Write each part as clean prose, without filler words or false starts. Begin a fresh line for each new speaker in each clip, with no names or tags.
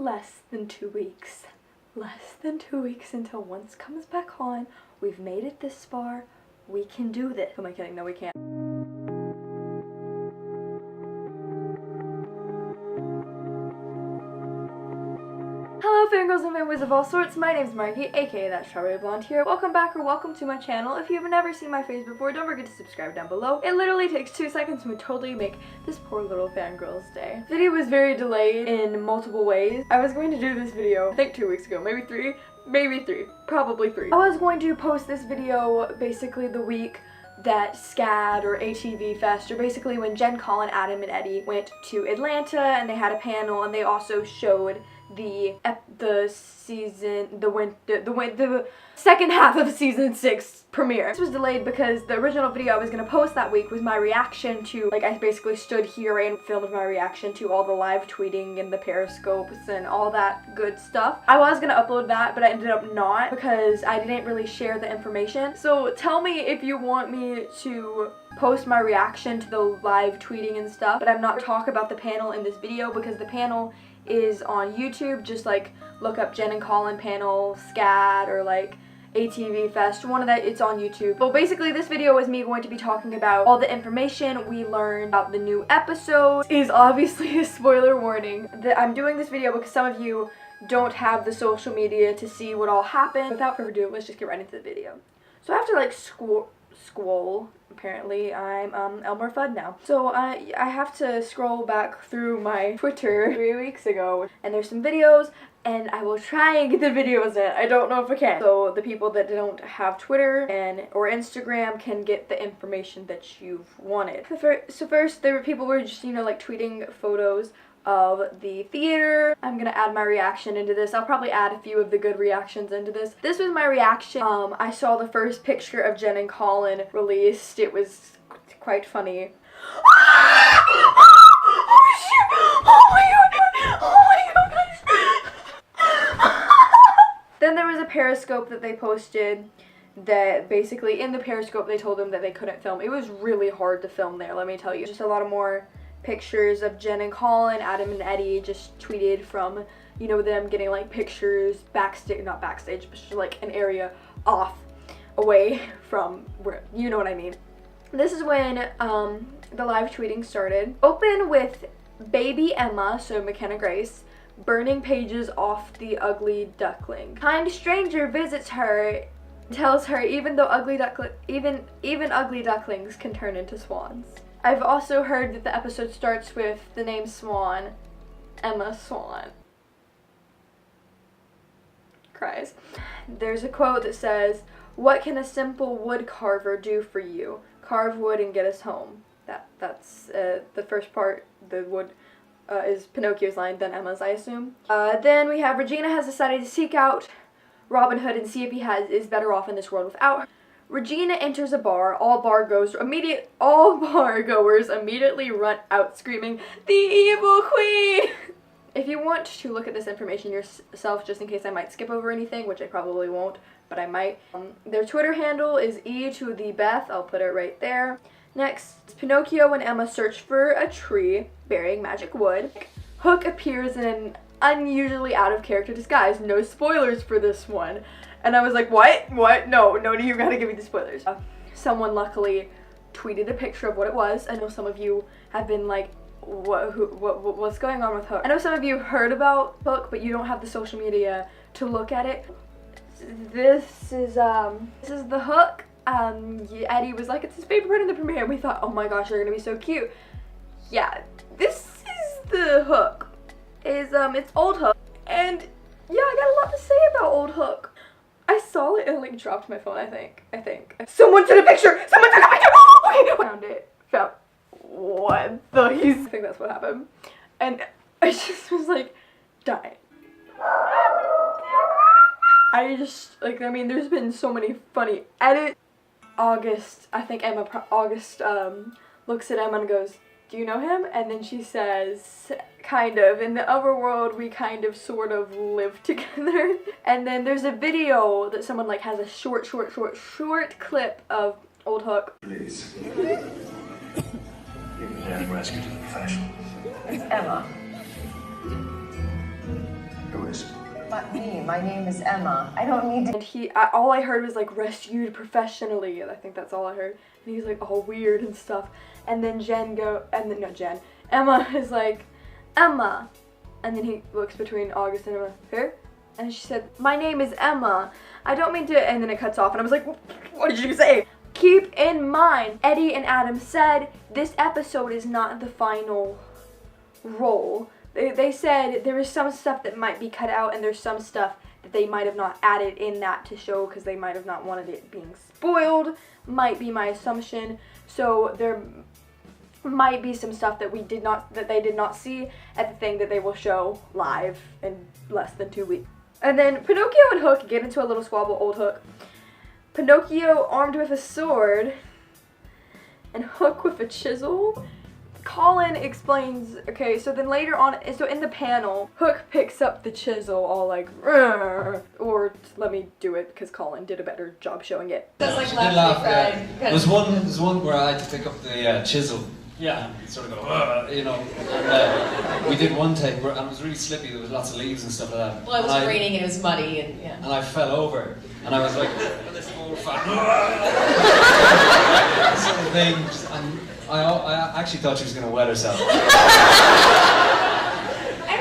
less than 2 weeks. Less than 2 weeks until Once comes back on. We've made it this far. We can do this. Who am I kidding? No, we can't. Hello fangirls and fanboys of all sorts, my name's Margee, aka ThatStrawberryBlonde here. Welcome back or welcome to my channel. If you've never seen my face before, don't forget to subscribe down below. It literally takes 2 seconds and would totally make this poor little fangirl's day. The video was very delayed in multiple ways. I was going to do this video, I think 2 weeks ago, maybe three, probably three. I was going to post this video basically the week that SCAD or ATV Fest, or basically when Jen, Colin, Adam, and Eddie went to Atlanta and they had a panel and they also showed the second half of season 6 premiere. This was delayed because the original video I was going to post that week was my reaction to, like, I basically stood here and filmed my reaction to all the live tweeting and the periscopes and all that good stuff. I was going to upload that, but I ended up not because I didn't really share the information. So tell me if you want me to post my reaction to the live tweeting and stuff, but I'm not talk about the panel in this video because the panel is on YouTube. Just like look up Jen and Colin panel, SCAD, or like ATV Fest, one of that, it's on YouTube. Well, basically this video is me going to be talking about all the information we learned about the new episode. It is obviously a spoiler warning. I'm doing this video because some of you don't have the social media to see what all happened. Without further ado, let's just get right into the video. So I have to like scroll. Apparently I'm Elmer Fudd now. So I have to scroll back through my Twitter 3 weeks ago, and there's some videos, and I will try and get the videos in. I don't know if I can. So the people that don't have Twitter or Instagram can get the information that you've wanted. So first, there were people who were just, you know, like tweeting photos of the theater. I'm gonna add my reaction into this. I'll probably add a few of the good reactions into this. This was my reaction. I saw the first picture of Jen and Colin released. It was quite funny. Oh shit! Oh my god! Then there was a periscope that they posted that basically in the periscope they told them that they couldn't film. It was really hard to film there, let me tell you. Just a lot of more pictures of Jen and Colin, Adam and Eddie just tweeted from, you know, them getting like pictures backstage, not backstage, but just like an area away from where, you know what I mean. This is when the live tweeting started. Open with baby Emma, so McKenna Grace, burning pages off the ugly duckling. Kind stranger visits her, tells her even ugly ducklings can turn into swans. I've also heard that the episode starts with the name Swan, Emma Swan. Cries. There's a quote that says, "What can a simple wood carver do for you? Carve wood and get us home." That's the first part. The wood is Pinocchio's line, then Emma's, I assume. Then we have Regina has decided to seek out Robin Hood and see if he is better off in this world without her. Regina enters a bar. All bar goers immediately run out screaming, "The evil queen!" If you want to look at this information yourself, just in case I might skip over anything, which I probably won't, but I might. Their Twitter handle is e_to_the_Beth. I'll put it right there. Next, Pinocchio and Emma search for a tree bearing magic wood. Hook appears in an unusually out of character disguise. No spoilers for this one. And I was like, what? No, you gotta give me the spoilers. Someone luckily tweeted a picture of what it was. I know some of you have been like, what's going on with Hook? I know some of you heard about Hook, but you don't have the social media to look at it. This is the Hook. Eddie was like, it's his favorite in the premiere, and we thought, oh my gosh, they're gonna be so cute. Yeah, this is the Hook. It's old Hook, and yeah, I got a lot to say about old Hook. I saw it and like dropped my phone, I think. Someone took a picture! Someone took a picture! Okay, found it. What the I think that's what happened. And I just was like, dying. I just, like, I mean, there's been so many funny edits. August looks at Emma and goes, "Do you know him?" And then she says, "Kind of. In the overworld, we kind of sort of live together." And then there's a video that someone like has a short clip of old Hook.
Please. Give me damn rescue to the professionals.
Emma.
not me. My name is Emma. I don't need to.
And all I heard was like rescued professionally. I think that's all I heard. And he's like all weird and stuff. And then Emma is like, Emma. And then he looks between August and Emma, here? And she said, my name is Emma. I don't mean to, and then it cuts off. And I was like, what did you say? Keep in mind, Eddie and Adam said this episode is not the final roll. They said there is some stuff that might be cut out and there's some stuff that they might have not added in that to show because they might have not wanted it being spoiled, might be my assumption. So there might be some stuff that they did not see at the thing that they will show live in less than 2 weeks. And then Pinocchio and Hook get into a little squabble, old Hook. Pinocchio armed with a sword and Hook with a chisel. Colin explains, okay, so then later on, so in the panel, Hook picks up the chisel all like, or let me do it because Colin did a better job showing it.
That's like laugh. There's one where I had to pick up the chisel. Yeah, and sort of go, you know. And, we did one take where, and it was really slippy. There was lots of leaves and stuff like that.
Well, it was raining and it was muddy and yeah.
And I fell over, and I was like, this poor fat sort of thing. And I actually thought she was going to wet herself.
I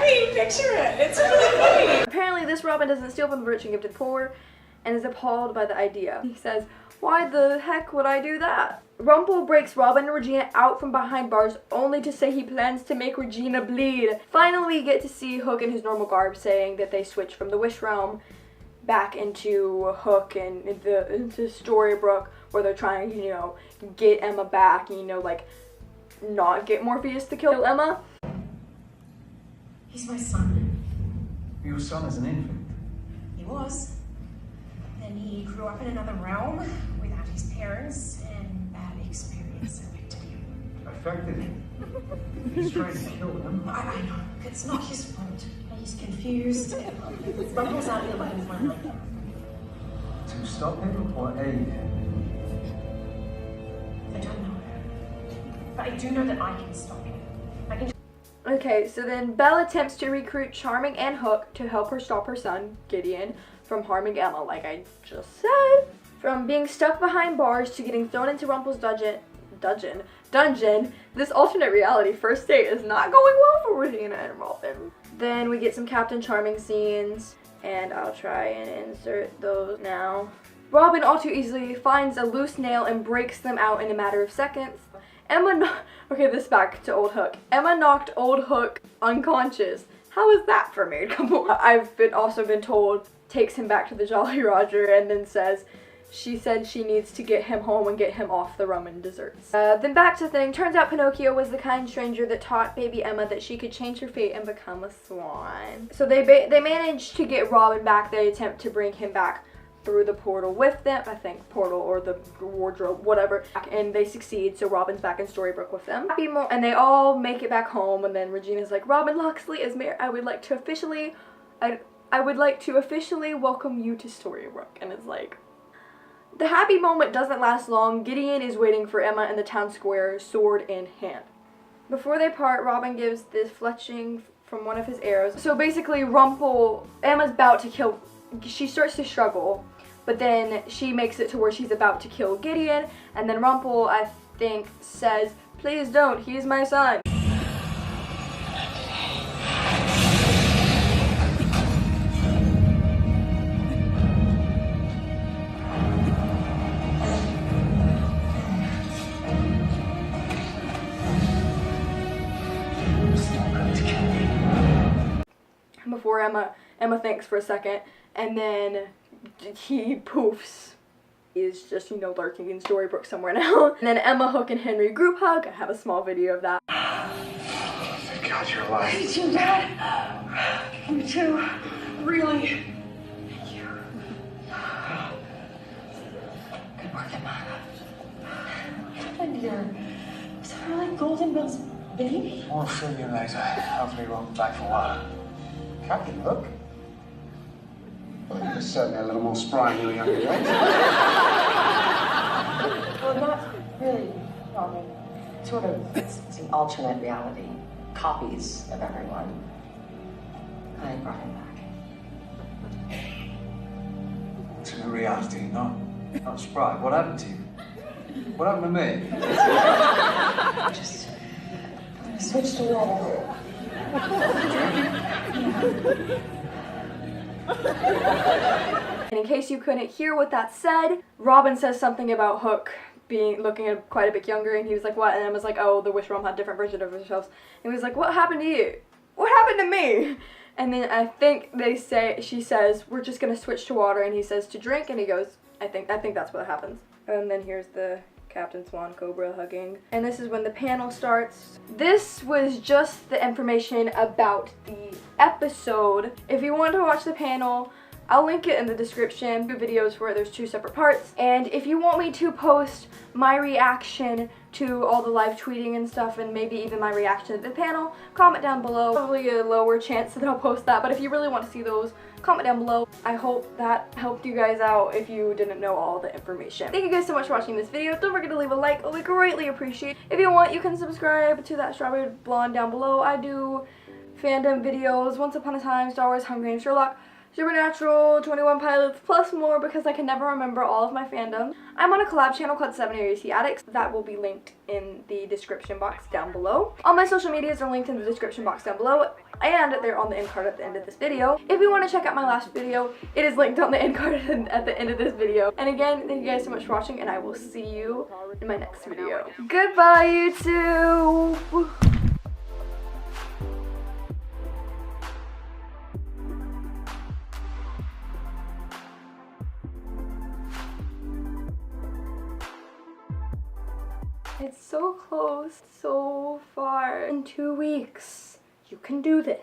mean, picture it. It's really funny.
Apparently, this Robin doesn't steal from the rich and give to the poor, and is appalled by the idea. He says, "Why the heck would I do that?" Rumple breaks Robin and Regina out from behind bars only to say he plans to make Regina bleed. Finally, we get to see Hook in his normal garb saying that they switch from the Wish Realm back into Hook and into Storybrooke where they're trying, you know, get Emma back, you know, like not get Morpheus to kill Emma.
He's my son.
Your son is an infant?
He was. Then he grew up in another realm without his parents, and bad experience affected him.
Affected him? He's trying to kill him?
I know. It's not his fault. He's confused. Rumple's out here looking for him.
To stop him or aid him?
I don't know. But I do know that I can stop him. I can.
Okay, so then Belle attempts to recruit Charming and Hook to help her stop her son, Gideon, from harming Emma, like I just said. From being stuck behind bars to getting thrown into Rumple's dungeon, this alternate reality first date is not going well for Regina and Robin. Then we get some Captain Charming scenes, and I'll try and insert those now. Robin all too easily finds a loose nail and breaks them out in a matter of seconds. Okay, this back to old Hook. Emma knocked old Hook unconscious. How is that for married couple? I've also been told, takes him back to the Jolly Roger and then says, she said she needs to get him home and get him off the rum and desserts. Then back to the thing. Turns out Pinocchio was the kind stranger that taught baby Emma that she could change her fate and become a swan. So they managed to get Robin back. They attempt to bring him back through the portal with them. I think portal or the wardrobe, whatever. And they succeed, so Robin's back in Storybrooke with them. And they all make it back home, and then Regina's like, Robin Loxley is married. I would like to officially welcome you to Storybrooke. And it's like, the happy moment doesn't last long. Gideon is waiting for Emma in the town square, sword in hand. Before they part, Robin gives this fletching from one of his arrows. So basically, Emma's about to kill, she starts to struggle, but then she makes it to where she's about to kill Gideon, and then Rumple, I think, says, please don't, he's my son. Before Emma thinks for a second, and then he poofs. He's just, you know, lurking in Storybrooke somewhere now. And then Emma, Hook, and Henry group hug. I have a small video of that.
Thank God you're alive.
Me too, Dad. Me too. Really. Thank you. Good work, Emma. What happened here? Was that really Golden Bill's baby?
We'll fill you later. Hopefully we won't be back for a while. Captain Hook? Well, you're certainly a little more spry than you were younger days.
Well, not really, Robin. Sort of, it's an alternate reality. Copies of everyone. I brought him back.
reality, not Sprite. What happened to you? What happened to me?
Just switch to water.
And in case you couldn't hear what that said, Robin says something about Hook looking quite a bit younger, and he was like, what? And I was like, oh, the Wish Realm had different versions of themselves. And he was like, what happened to you? What happened to me? And then I think she says, we're just gonna switch to water, and he says to drink, and he goes, I think that's what happens. And then here's the Captain Swan Cobra hugging. And this is when the panel starts. This was just the information about the episode. If you want to watch the panel, I'll link it in the description. Two videos where there's two separate parts. And if you want me to post my reaction to all the live tweeting and stuff, and maybe even my reaction to the panel, comment down below. Probably a lower chance that I'll post that, but if you really want to see those, comment down below. I hope that helped you guys out if you didn't know all the information. Thank you guys so much for watching this video. Don't forget to leave a like. It would greatly appreciate. If you want, you can subscribe to ThatStrawberryBlonde down below. I do fandom videos, Once Upon a Time, Star Wars, Hunger Games, Sherlock, Supernatural, 21 Pilots, plus more because I can never remember all of my fandom. I'm on a collab channel called 7 Areas Addicts. That will be linked in the description box down below. All my social medias are linked in the description box down below, and they're on the end card at the end of this video. If you want to check out my last video, it is linked on the end card at the end of this video. And again, thank you guys so much for watching, and I will see you in my next video. Goodbye, YouTube! It's so close, so far. In 2 weeks, you can do this.